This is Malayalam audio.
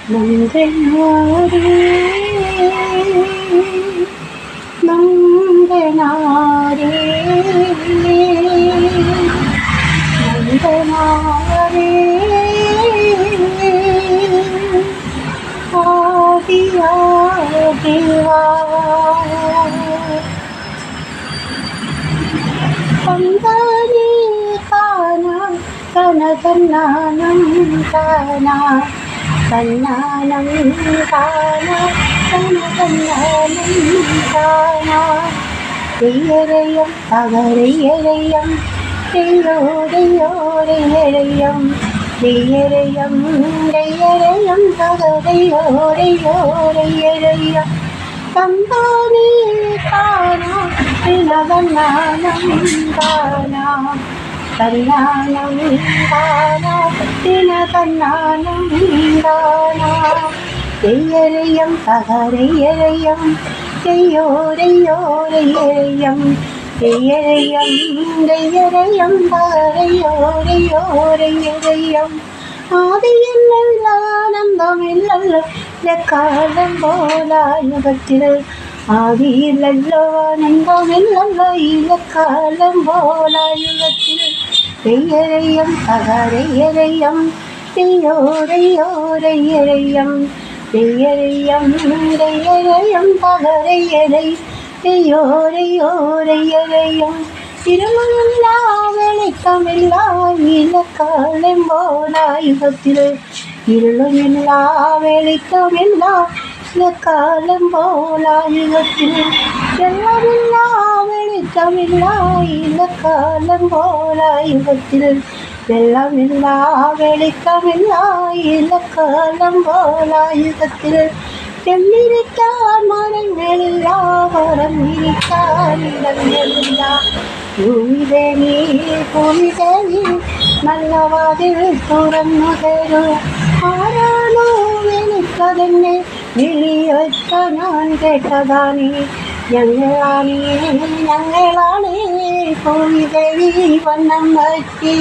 നന്ദനാരേ നന്ദനാരേ നന്ദനാരേ ആദിയാദിവാ തന്താനേ താനാ തനതന്നാനം താനാ തന്നാനം താനാ തനതന്നാനം താനാ തെയ്യരയം തകരയരയം തെയ്യോരയോരയരയം തെയ്യരയം രയരയം തകരയോരയോരയരയം തന്താനേ താനാ തനതന്നാനം താനാ തന്നാനം താനാ തന്നാനം താനാ തെയ്യരയം തകരയരയം തെയ്യോരയോരയരയം തെയ്യരയം രയരയം തകരയോരയോരയരയം ആദിയില്ലല്ലോ കാലം പോലായുഗത്തിൽ ആദിയില്ലല്ലോ ആനന്ദമില്ലല്ലോ ഇലക്കാലം പോലായുഗത്തിൽ തെയ്യരയം തകരയരയം തെയ്യോരയോരയരയം തെയ്യരയം രയരയം തകരയരൈ തെയ്യോരയോരയരയം ഇരുളില്ല വെളിച്ചമില്ല ഇലക്കാലം പോലായുഗത്തിൽ ഇരുളില്ല വെളിച്ചമില്ല കാലം പോലായുഗത്തിൽ വെള്ളമില്ല വെളിച്ചമില്ല ഇലക്കാലം പോലായുഗത്തിൽ വെള്ളമില്ല വെളിച്ചമില്ല ഇലക്കാലം പോലായുഗത്തിൽ ചെന്നിരിക്കാൻ മരങ്ങളില്ല പറന്നിരിക്കാൻ ഇടങ്ങളില്ല ഭൂമിദേവി നല്ല വാതിൽ തുറന്നു തരൂ ആരാണോ വെളുത്തതെന്നെ വിളിയൊച്ച ഞാൻ കേട്ടതാണേ ഞങ്ങളാണേ ഭൂമിദേവി വണ്ണം വറ്റി